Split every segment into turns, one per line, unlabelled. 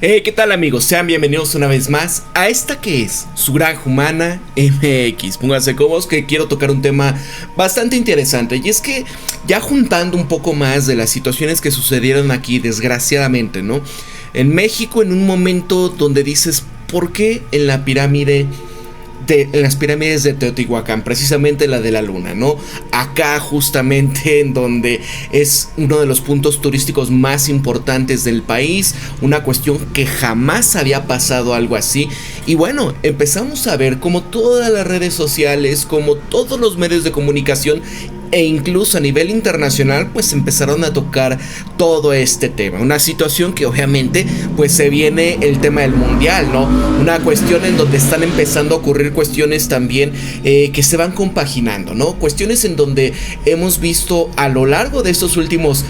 Hey, ¿qué tal amigos? Sean bienvenidos una vez más a esta que es su Granja Humana MX. Pónganse cómodos que quiero tocar un tema bastante interesante. Y es que ya juntando un poco más de las situaciones que sucedieron aquí, desgraciadamente, ¿no? En México, en un momento donde dices, ¿por qué en la pirámide? En las pirámides de Teotihuacán, precisamente la de la luna, ¿no? Acá justamente en donde es uno de los puntos turísticos más importantes del país, una cuestión que jamás había pasado algo así. Y bueno, empezamos a ver como todas las redes sociales, como todos los medios de comunicación e incluso a nivel internacional pues empezaron a tocar todo este tema, una situación que obviamente pues se viene el tema del mundial, ¿no? Una cuestión en donde están empezando a ocurrir cuestiones también que se van compaginando, ¿no? Cuestiones en donde hemos visto a lo largo de estos últimos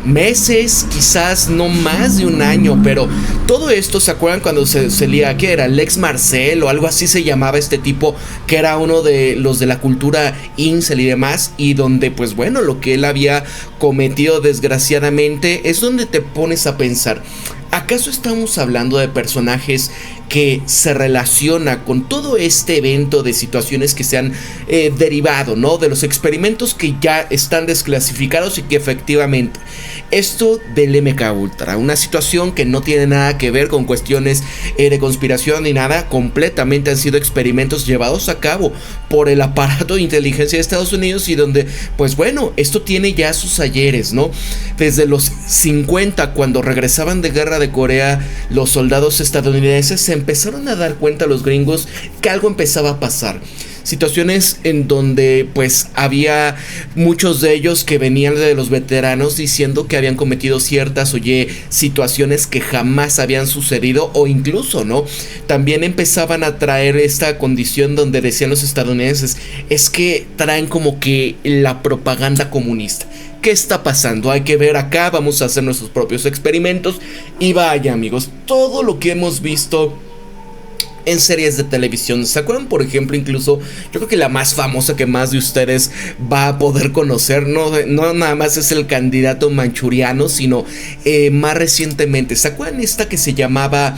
meses, quizás no más de un año, pero todo esto, ¿se acuerdan cuando se lía, que era Lex Marcel o algo así se llamaba este tipo, que era uno de los de la cultura incel y demás, y donde pues bueno, lo que él había cometido desgraciadamente es donde te pones a pensar, ¿acaso estamos hablando de personajes que se relaciona con todo este evento de situaciones que se han derivado, ¿no? De los experimentos que ya están desclasificados y que efectivamente esto del MK Ultra, una situación que no tiene nada que ver con cuestiones de conspiración ni nada, completamente han sido experimentos llevados a cabo por el aparato de inteligencia de Estados Unidos y donde, pues bueno, esto tiene ya sus ayeres, ¿no? Desde los 50, cuando regresaban de guerra de Corea, los soldados estadounidenses se empezaron a dar cuenta a los gringos que algo empezaba a pasar. Situaciones en donde pues había muchos de ellos que venían de los veteranos diciendo que habían cometido ciertas situaciones que jamás habían sucedido, o incluso, ¿no? También empezaban a traer esta condición donde decían los estadounidenses, es que traen como que la propaganda comunista. ¿Qué está pasando? Hay que ver acá, vamos a hacer nuestros propios experimentos. Y vaya amigos, todo lo que hemos visto en series de televisión, ¿se acuerdan? Por ejemplo, incluso yo creo que la más famosa que más de ustedes va a poder conocer, no nada más es el candidato manchuriano, sino más recientemente, ¿se acuerdan esta que se llamaba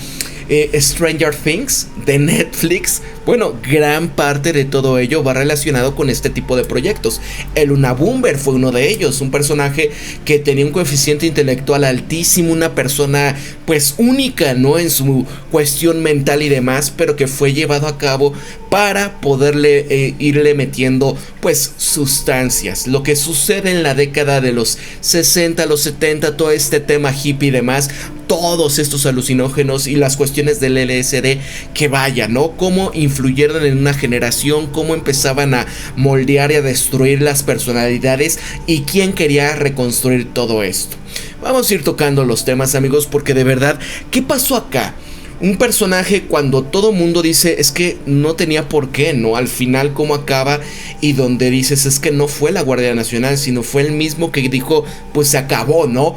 Stranger Things de Netflix? Bueno, gran parte de todo ello va relacionado con este tipo de proyectos. El Unabomber fue uno de ellos, un personaje que tenía un coeficiente intelectual altísimo, una persona pues única, ¿no? En su cuestión mental y demás, pero que fue llevado a cabo para poderle irle metiendo pues sustancias. Lo que sucede en la década de los 60, los 70, todo este tema hippie y demás, todos estos alucinógenos y las cuestiones del LSD, que vaya, ¿no? Cómo influyeron en una generación, cómo empezaban a moldear y a destruir las personalidades y quién quería reconstruir todo esto. Vamos a ir tocando los temas, amigos, porque de verdad, ¿qué pasó acá? Un personaje cuando todo mundo dice es que no tenía por qué, ¿no? Al final cómo acaba y donde dices es que no fue la Guardia Nacional, sino fue el mismo que dijo pues se acabó, ¿no?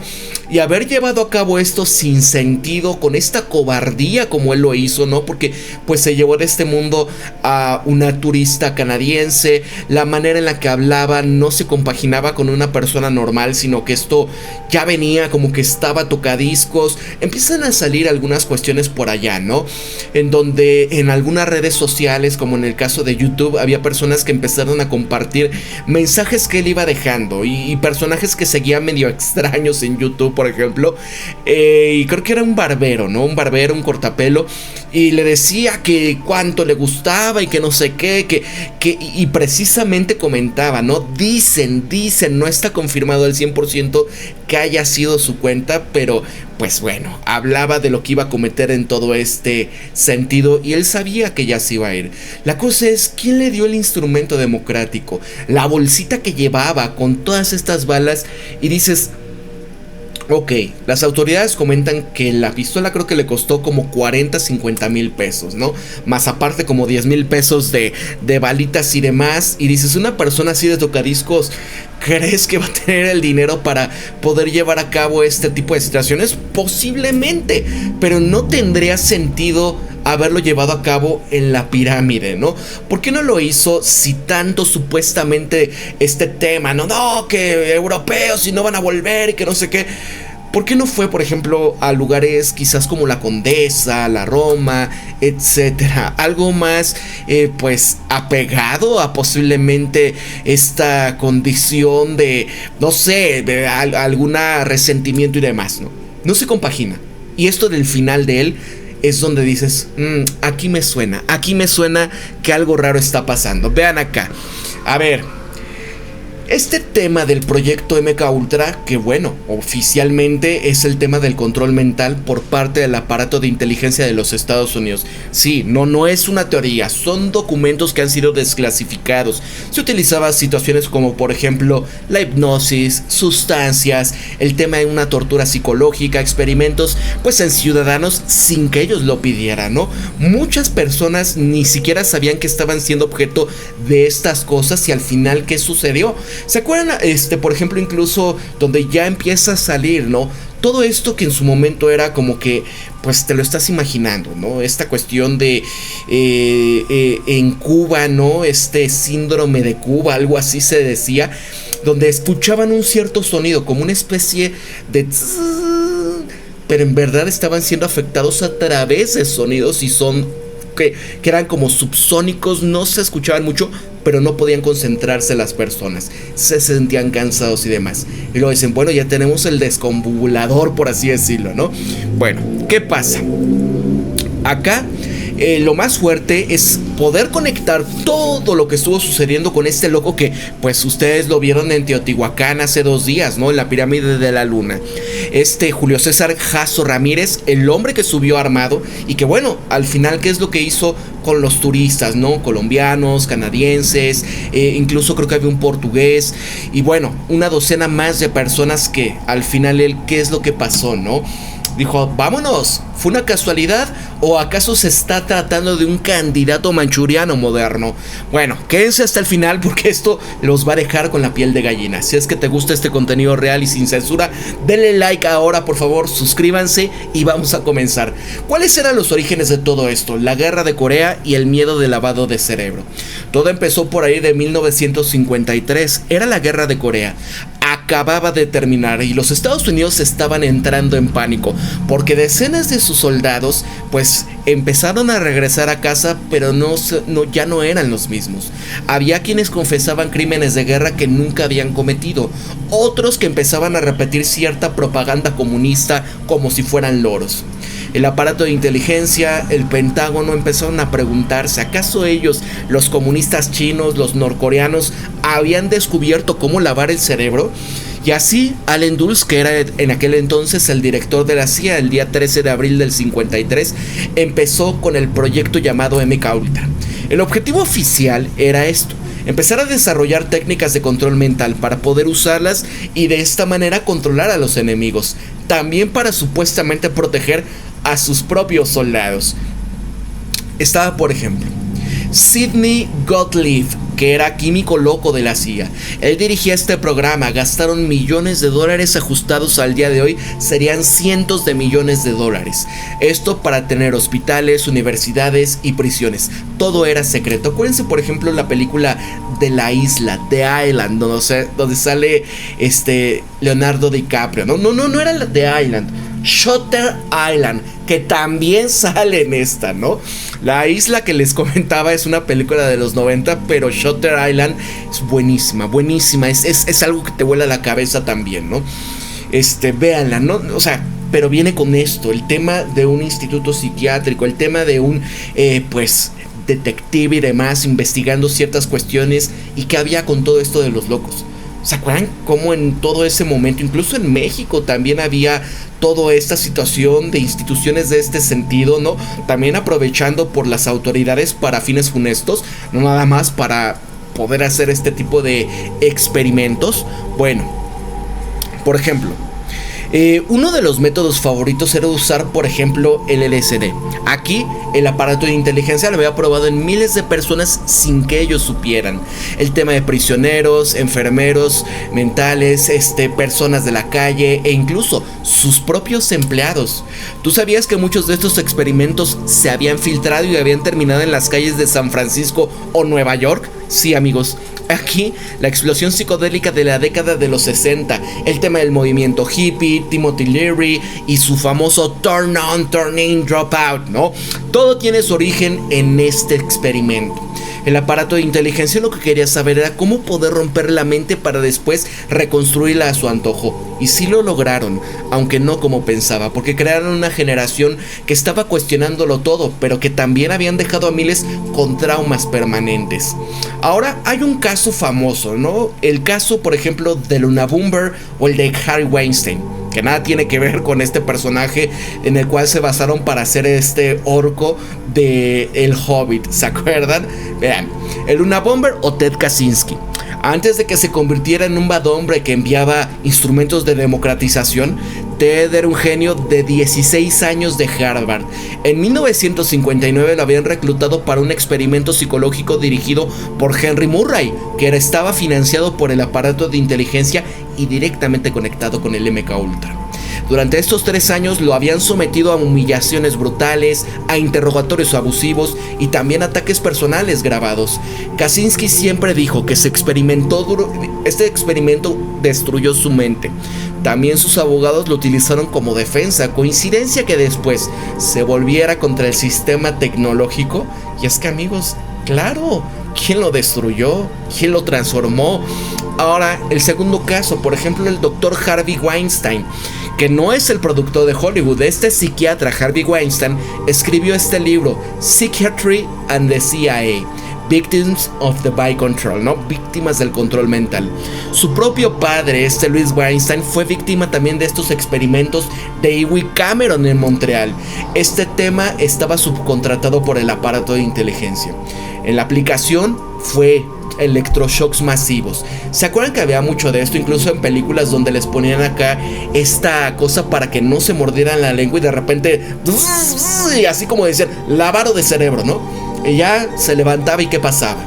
Y haber llevado a cabo esto sin sentido, con esta cobardía como él lo hizo, ¿no? Porque pues se llevó de este mundo a una turista canadiense, la manera en la que hablaba no se compaginaba con una persona normal, sino que esto ya venía como que estaba tocadiscos. Empiezan a salir algunas cuestiones por allá, ¿no? En donde en algunas redes sociales, como en el caso de YouTube, había personas que empezaron a compartir mensajes que él iba dejando y personajes que seguían medio extraños en YouTube, por ejemplo, y creo que era un barbero, ¿no? Un barbero, un cortapelo, y le decía que cuánto le gustaba y que no sé qué, y precisamente comentaba, ¿no? Dicen, no está confirmado al 100% que haya sido su cuenta, pero pues bueno, hablaba de lo que iba a cometer en todo este sentido y él sabía que ya se iba a ir. La cosa es, ¿quién le dio el instrumento democrático? La bolsita que llevaba con todas estas balas, y dices, ok, las autoridades comentan que la pistola creo que le costó como 40-50 mil pesos, ¿no? Más aparte como 10 mil pesos de balitas y demás. Y dices, una persona así de tocadiscos, ¿crees que va a tener el dinero para poder llevar a cabo este tipo de situaciones? Posiblemente, pero no tendría sentido haberlo llevado a cabo en la pirámide, ¿no? ¿Por qué no lo hizo si tanto supuestamente este tema, no, que europeos y no van a volver y que no sé qué? ¿Por qué no fue, por ejemplo, a lugares quizás como la Condesa, la Roma, etcétera? Algo más, pues, apegado a posiblemente esta condición de, no sé, de alguna resentimiento y demás, ¿no? No se compagina. Y esto del final de él es donde dices, aquí me suena que algo raro está pasando. Vean acá. A ver, este tema del proyecto MK Ultra, que bueno, oficialmente es el tema del control mental por parte del aparato de inteligencia de los Estados Unidos. Sí, no es una teoría, son documentos que han sido desclasificados. Se utilizaba situaciones como por ejemplo la hipnosis, sustancias, el tema de una tortura psicológica, experimentos pues en ciudadanos sin que ellos lo pidieran, ¿no? Muchas personas ni siquiera sabían que estaban siendo objeto de estas cosas y al final ¿qué sucedió? ¿Se acuerdan, por ejemplo, incluso donde ya empieza a salir, ¿no? Todo esto que en su momento era como que, pues te lo estás imaginando, ¿no? Esta cuestión de en Cuba, ¿no? Este síndrome de Cuba, algo así se decía, donde escuchaban un cierto sonido, como una especie de pero en verdad estaban siendo afectados a través de sonidos y son que eran como subsónicos, no se escuchaban mucho, pero no podían concentrarse las personas, se sentían cansados y demás. Y luego dicen, bueno, ya tenemos el desconbulador, por así decirlo, ¿no? Bueno, ¿qué pasa? Acá lo más fuerte es poder conectar todo lo que estuvo sucediendo con este loco que pues ustedes lo vieron en Teotihuacán hace 2 días, ¿no? En la pirámide de la luna. Julio César Jasso Ramírez, el hombre que subió armado y que bueno, al final ¿qué es lo que hizo con los turistas, ¿no? Colombianos, canadienses, incluso creo que había un portugués y bueno, una docena más de personas que al final ¿qué es lo que pasó, no? Dijo, vámonos, ¿fue una casualidad o acaso se está tratando de un candidato manchuriano moderno? Bueno, quédense hasta el final porque esto los va a dejar con la piel de gallina. Si es que te gusta este contenido real y sin censura, denle like ahora, por favor, suscríbanse y vamos a comenzar. ¿Cuáles eran los orígenes de todo esto? La guerra de Corea y el miedo de lavado de cerebro. Todo empezó por ahí de 1953, era la guerra de Corea. Acababa de terminar y los Estados Unidos estaban entrando en pánico porque decenas de sus soldados pues empezaron a regresar a casa, pero ya no eran los mismos. Había quienes confesaban crímenes de guerra que nunca habían cometido, otros que empezaban a repetir cierta propaganda comunista como si fueran loros. El aparato de inteligencia, el Pentágono empezaron a preguntarse, ¿acaso ellos, los comunistas chinos, los norcoreanos, habían descubierto cómo lavar el cerebro? Y así, Allen Dulles, que era en aquel entonces el director de la CIA, el día 13 de abril del 53, empezó con el proyecto llamado MK Ultra. El objetivo oficial era esto: empezar a desarrollar técnicas de control mental para poder usarlas y de esta manera controlar a los enemigos, también para supuestamente proteger a sus propios soldados. Estaba, por ejemplo, Sidney Gottlieb, que era químico loco de la CIA. Él dirigía este programa, gastaron millones de dólares, ajustados al día de hoy serían cientos de millones de dólares. Esto para tener hospitales, universidades y prisiones. Todo era secreto. Acuérdense, por ejemplo, la película de La Isla, The Island, donde sale Leonardo DiCaprio. No era la The Island, Shutter Island, que también sale en esta, ¿no? La Isla que les comentaba es una película de los 90, pero Shutter Island es buenísima, buenísima. Es algo que te vuela la cabeza también, ¿no? Véanla, ¿no? O sea, pero viene con esto, el tema de un instituto psiquiátrico, el tema de un, pues, detective y demás, investigando ciertas cuestiones y qué había con todo esto de los locos. ¿Se acuerdan cómo en todo ese momento, incluso en México también había toda esta situación de instituciones de este sentido, ¿no? También aprovechando por las autoridades para fines funestos, no nada más para poder hacer este tipo de experimentos. Bueno, por ejemplo, uno de los métodos favoritos era usar, por ejemplo, el LSD. Aquí el aparato de inteligencia lo había probado en miles de personas sin que ellos supieran. El tema de prisioneros, enfermeros mentales, personas de la calle e incluso sus propios empleados. ¿Tú sabías que muchos de estos experimentos se habían filtrado y habían terminado en las calles de San Francisco o Nueva York? Sí, amigos, Aquí, la explosión psicodélica de la década de los 60, el tema del movimiento hippie, Timothy Leary y su famoso Turn On, Turn In, Drop Out, ¿no? Todo tiene su origen en este experimento. El aparato de inteligencia lo que quería saber era cómo poder romper la mente para después reconstruirla a su antojo. Y sí lo lograron, aunque no como pensaba, porque crearon una generación que estaba cuestionándolo todo, pero que también habían dejado a miles con traumas permanentes. Ahora hay un caso famoso, ¿no? El caso, por ejemplo, de Luna Bomber o el de Harry Weinstein, que nada tiene que ver con este personaje en el cual se basaron para hacer este orco de El Hobbit, ¿se acuerdan? Vean, el Luna Bomber o Ted Kaczynski, antes de que se convirtiera en un bad hombre que enviaba instrumentos de democratización, Ted era un genio de 16 años de Harvard. En 1959 lo habían reclutado para un experimento psicológico dirigido por Henry Murray, que estaba financiado por el aparato de inteligencia y directamente conectado con el MK Ultra. Durante estos 3 años lo habían sometido a humillaciones brutales, a interrogatorios abusivos y también ataques personales grabados. Kaczynski siempre dijo que este experimento destruyó su mente. También sus abogados lo utilizaron como defensa. Coincidencia que después se volviera contra el sistema tecnológico. Y es que, amigos, claro, ¿quién lo destruyó? ¿Quién lo transformó? Ahora, el segundo caso, por ejemplo, el doctor Harvey Weinstein, que no es el productor de Hollywood. Este psiquiatra, Harvey Weinstein, escribió este libro, Psychiatry and the CIA, Victims of the Mind Control, ¿no? Víctimas del control mental. Su propio padre, Louis Weinstein, fue víctima también de estos experimentos de Dewey Cameron en Montreal. Este tema estaba subcontratado por el aparato de inteligencia. En la aplicación fue electroshocks masivos. ¿Se acuerdan que había mucho de esto? Incluso en películas donde les ponían acá esta cosa para que no se mordieran la lengua y de repente, así como decían, lavado de cerebro, ¿no? Y ya se levantaba y ¿qué pasaba?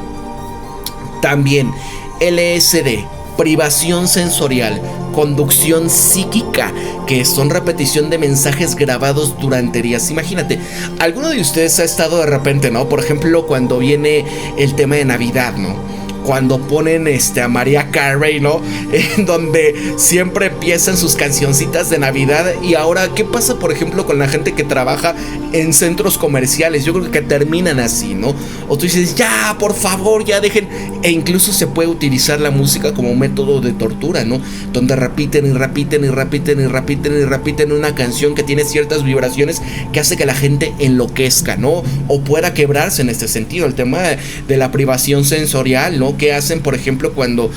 También LSD, privación sensorial, conducción psíquica, que son repetición de mensajes grabados durante días. Imagínate, alguno de ustedes ha estado de repente, ¿no? Por ejemplo, cuando viene el tema de Navidad, ¿no? Cuando ponen a Mariah Carey, ¿no? En donde siempre empiezan sus cancioncitas de Navidad. Y ahora, ¿qué pasa, por ejemplo, con la gente que trabaja en centros comerciales? Yo creo que terminan así, ¿no? O tú dices, ya, por favor, ya dejen. E incluso se puede utilizar la música como método de tortura, ¿no? Donde repiten y repiten y repiten y repiten y repiten una canción que tiene ciertas vibraciones que hace que la gente enloquezca, ¿no? O pueda quebrarse en este sentido. El tema de la privación sensorial, ¿no? Que hacen, por ejemplo, cuando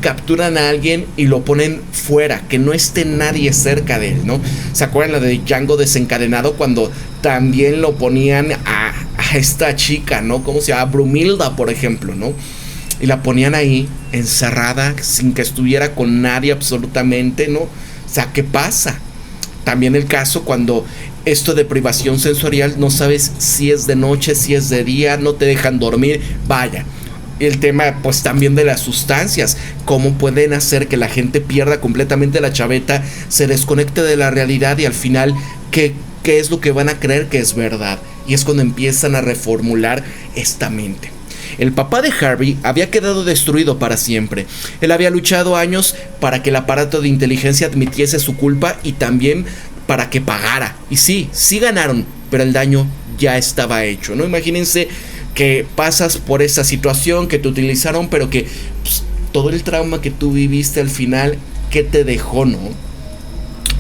capturan a alguien y lo ponen fuera, que no esté nadie cerca de él, ¿no? ¿Se acuerdan la de Django desencadenado? Cuando también lo ponían a esta chica, ¿no? ¿Cómo se llama? Brumilda, por ejemplo, ¿no? Y la ponían ahí, encerrada, sin que estuviera con nadie absolutamente, ¿no? O sea, ¿qué pasa? También el caso cuando esto de privación sensorial, no sabes si es de noche, si es de día, no te dejan dormir, vaya. El tema pues también de las sustancias, cómo pueden hacer que la gente pierda completamente la chaveta, se desconecte de la realidad y al final ¿qué es lo que van a creer que es verdad? Y es cuando empiezan a reformular esta mente. El papá de Harvey había quedado destruido para siempre. Él había luchado años para que el aparato de inteligencia admitiese su culpa y también para que pagara. Y sí ganaron, pero el daño ya estaba hecho, ¿no? Imagínense que pasas por esa situación, que te utilizaron, pero que todo el trauma que tú viviste al final, ¿qué te dejó, no?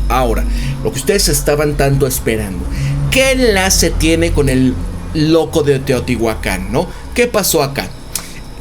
Ahora, lo que ustedes estaban tanto esperando, ¿qué enlace tiene con el loco de Teotihuacán, no? ¿Qué pasó acá?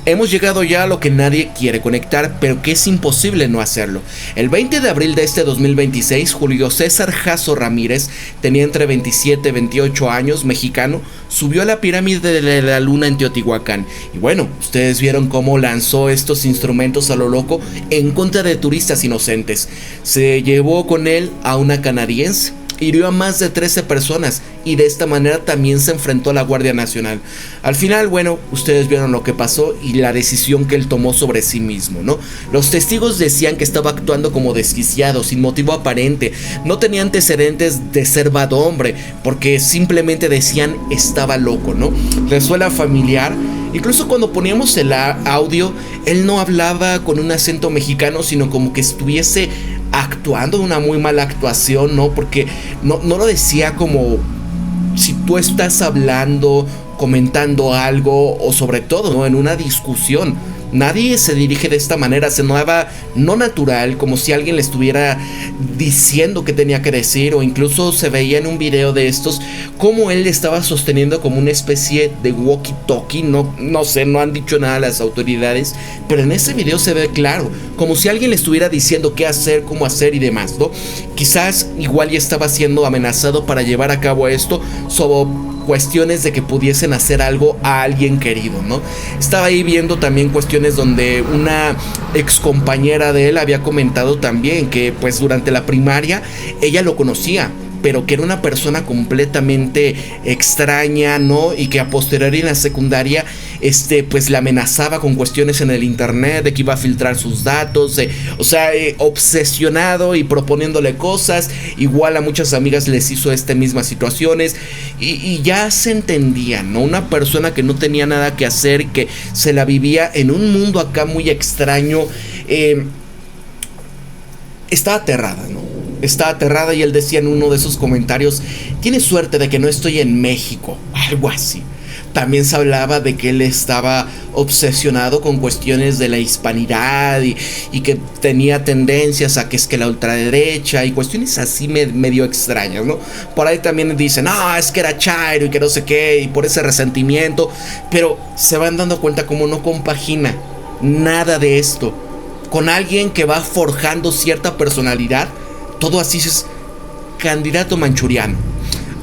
Hemos llegado ya a lo que nadie quiere conectar, pero que es imposible no hacerlo. El 20 de abril de este 2026, Julio César Jasso Ramírez, tenía entre 27 y 28 años, mexicano, subió a la pirámide de la luna en Teotihuacán. Y bueno, ustedes vieron cómo lanzó estos instrumentos a lo loco en contra de turistas inocentes. Se llevó con él a una canadiense. Hirió a más de 13 personas y de esta manera también se enfrentó a la Guardia Nacional. Al final, bueno, ustedes vieron lo que pasó y la decisión que él tomó sobre sí mismo, ¿no? Los testigos decían que estaba actuando como desquiciado, sin motivo aparente. No tenía antecedentes de ser bad hombre, porque simplemente decían estaba loco, ¿no? Les suena familiar Incluso cuando poníamos el audio, él no hablaba con un acento mexicano, sino como que estuviese actuando una muy mala actuación, ¿no? Porque no lo decía como si tú estás hablando, comentando algo, o sobre todo, ¿no?, en una discusión. Nadie se dirige de esta manera, se sonaba no natural, como si alguien le estuviera diciendo qué tenía que decir, o incluso se veía en un video de estos como él estaba sosteniendo como una especie de walkie-talkie, no sé, no han dicho nada las autoridades, pero en ese video se ve claro, como si alguien le estuviera diciendo qué hacer, cómo hacer y demás, ¿no? Quizás igual ya estaba siendo amenazado para llevar a cabo esto, sobre cuestiones de que pudiesen hacer algo a alguien querido, ¿no? Estaba ahí viendo también cuestiones donde una ex compañera de él había comentado también que pues durante la primaria ella lo conocía, pero que era una persona completamente extraña, ¿no? Y que a posteriori en la secundaria, pues la amenazaba con cuestiones en el internet, de que iba a filtrar sus datos, obsesionado y proponiéndole cosas. Igual a muchas amigas les hizo mismas situaciones y ya se entendía, ¿no? Una persona que no tenía nada que hacer, que se la vivía en un mundo acá muy extraño, estaba aterrada, ¿no? Estaba aterrada y él decía en uno de esos comentarios: tienes suerte de que no estoy en México, algo así. También se hablaba de que él estaba obsesionado con cuestiones de la hispanidad y que tenía tendencias a que es que la ultraderecha y cuestiones así medio extrañas, ¿no? Por ahí también dicen, no, es que era chairo y que no sé qué, y por ese resentimiento, pero se van dando cuenta cómo no compagina nada de esto con alguien que va forjando cierta personalidad. Todo así es candidato manchuriano.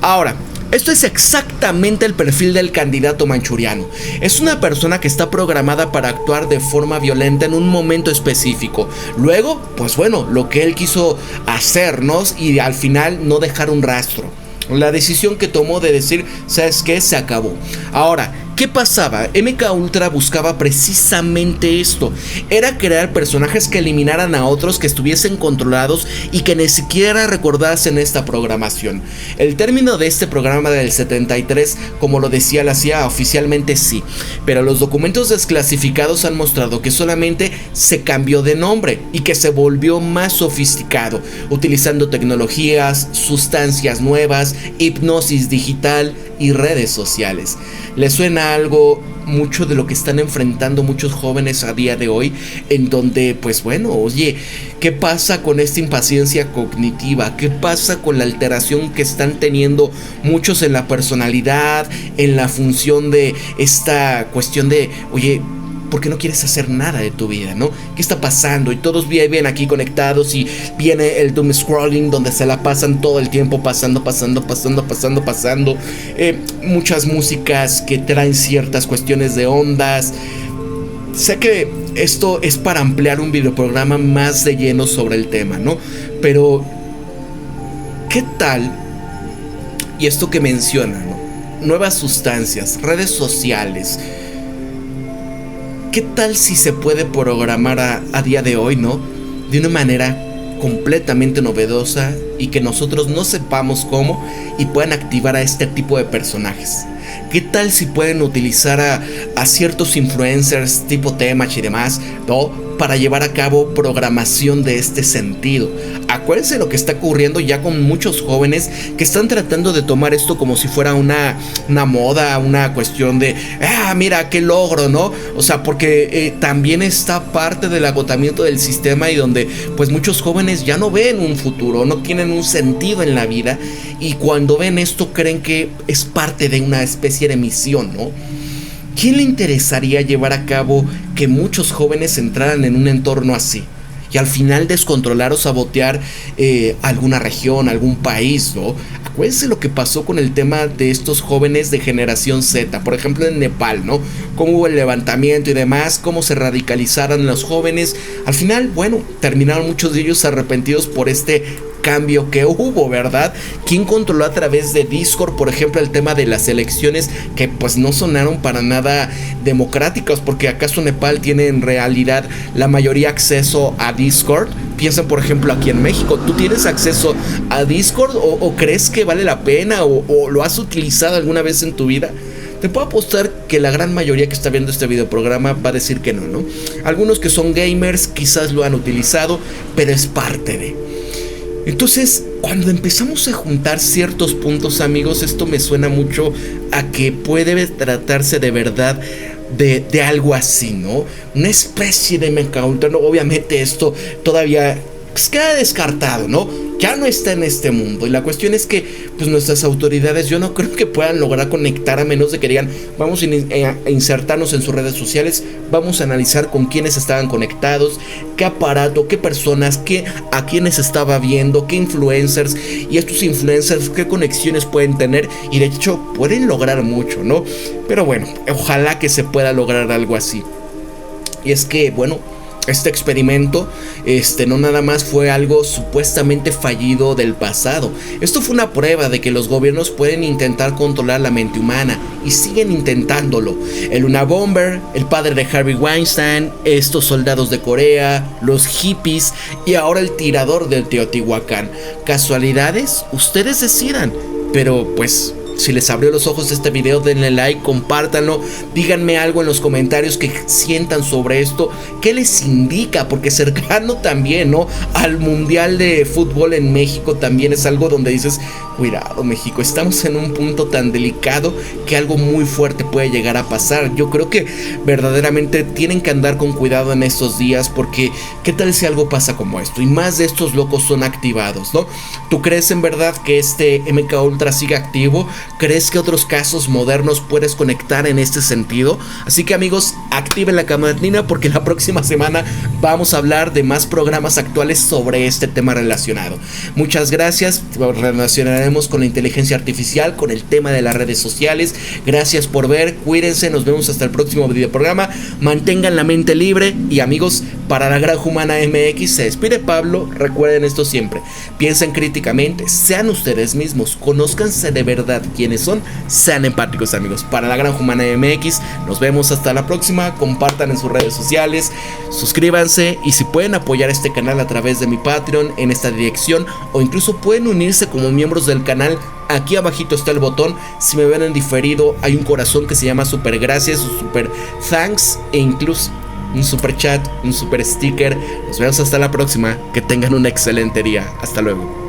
Ahora, esto es exactamente el perfil del candidato manchuriano. Es una persona que está programada para actuar de forma violenta en un momento específico. Luego, pues bueno, lo que él quiso hacernos y al final no dejar un rastro. La decisión que tomó de decir, ¿sabes qué? Se acabó. Ahora, ¿qué pasaba? MK Ultra buscaba precisamente esto. Era crear personajes que eliminaran a otros, que estuviesen controlados y que ni siquiera recordasen esta programación. El término de este programa del 73, como lo decía la CIA, oficialmente sí, pero los documentos desclasificados han mostrado que solamente se cambió de nombre y que se volvió más sofisticado, utilizando tecnologías, sustancias nuevas, hipnosis digital y redes sociales. ¿Les suena algo mucho de lo que están enfrentando muchos jóvenes a día de hoy? En donde, pues bueno, oye, ¿qué pasa con esta impaciencia cognitiva? ¿Qué pasa con la alteración que están teniendo muchos en la personalidad, en la función de esta cuestión de, oye, ¿por qué no quieres hacer nada de tu vida, no? ¿Qué está pasando? Y todos viven aquí conectados y viene el doom scrolling donde se la pasan todo el tiempo pasando. Muchas músicas que traen ciertas cuestiones de ondas. Sé que esto es para ampliar un videoprograma más de lleno sobre el tema, ¿no? Pero, ¿qué tal? Y esto que menciona, ¿no? Nuevas sustancias, redes sociales. ¿Qué tal si se puede programar a día de hoy, ¿no? De una manera completamente novedosa y que nosotros no sepamos cómo y puedan activar a este tipo de personajes. ¿Qué tal si pueden utilizar a ciertos influencers tipo Temach y demás, ¿no? Para llevar a cabo programación de este sentido. Acuérdense lo que está ocurriendo ya con muchos jóvenes que están tratando de tomar esto como si fuera una moda, una cuestión de, mira qué logro, ¿no? O sea, porque también está parte del agotamiento del sistema y donde pues muchos jóvenes ya no ven un futuro, no tienen un sentido en la vida y cuando ven esto creen que es parte de una especie de misión, ¿no? ¿Quién le interesaría llevar a cabo que muchos jóvenes entraran en un entorno así? Y al final descontrolar o sabotear alguna región, algún país, ¿no? Acuérdense lo que pasó con el tema de estos jóvenes de generación Z, por ejemplo en Nepal, ¿no? Cómo hubo el levantamiento y demás, cómo se radicalizaron los jóvenes. Al final, bueno, terminaron muchos de ellos arrepentidos por este cambio que hubo, ¿verdad? ¿Quién controló a través de Discord, por ejemplo, el tema de las elecciones que pues no sonaron para nada democráticas? Porque acaso Nepal tiene en realidad la mayoría acceso a Discord. Piensa por ejemplo aquí en México, ¿tú tienes acceso a Discord o crees que vale la pena o lo has utilizado alguna vez en tu vida? Te puedo apostar que la gran mayoría que está viendo este videoprograma va a decir que no, ¿no? Algunos que son gamers quizás lo han utilizado, pero es parte de... Entonces, cuando empezamos a juntar ciertos puntos, amigos, esto me suena mucho a que puede tratarse de verdad de algo así, ¿no? Una especie de mecha-ultra, ¿no? Obviamente esto todavía pues queda descartado, ¿no? Ya no está en este mundo. Y la cuestión es que pues nuestras autoridades, yo no creo que puedan lograr conectar, a menos de que digan, vamos a insertarnos en sus redes sociales, vamos a analizar con quiénes estaban conectados, qué aparato, qué personas, a quiénes estaba viendo, qué influencers, y estos influencers qué conexiones pueden tener, y de hecho pueden lograr mucho, ¿no? Pero bueno, ojalá que se pueda lograr algo así. Y es que, bueno, este experimento, no nada más fue algo supuestamente fallido del pasado. Esto fue una prueba de que los gobiernos pueden intentar controlar la mente humana y siguen intentándolo. El Unabomber, el padre de Harvey Weinstein, estos soldados de Corea, los hippies y ahora el tirador del Teotihuacán. ¿Casualidades? Ustedes decidan. Pero pues... si les abrió los ojos este video, denle like, compártanlo, díganme algo en los comentarios que sientan sobre esto, qué les indica, porque cercano también, ¿no? Al Mundial de Fútbol en México también es algo donde dices, cuidado México, estamos en un punto tan delicado que algo muy fuerte puede llegar a pasar. Yo creo que verdaderamente tienen que andar con cuidado en estos días, porque qué tal si algo pasa como esto, y más de estos locos son activados, ¿no? ¿Tú crees en verdad que este MKUltra sigue activo? ¿Crees que otros casos modernos puedes conectar en este sentido? Así que amigos, activen la campanita porque la próxima semana vamos a hablar de más programas actuales sobre este tema relacionado. Muchas gracias, relacionaremos con la inteligencia artificial, con el tema de las redes sociales. Gracias por ver, cuídense, nos vemos hasta el próximo videoprograma. Mantengan la mente libre y amigos, para la Granja Humana MX se despide Pablo. Recuerden esto siempre, piensen críticamente, sean ustedes mismos, conózcanse de verdad quiénes son, sean empáticos amigos. Para la Granja Humana MX nos vemos hasta la próxima. Compartan en sus redes sociales, suscríbanse y si pueden apoyar este canal a través de mi Patreon en esta dirección, o incluso pueden unirse como miembros del canal. Aquí abajito está el botón. Si me ven en diferido hay un corazón que se llama super gracias o super thanks, e incluso un super chat, un super sticker. Nos vemos hasta la próxima, que tengan un excelente día, hasta luego.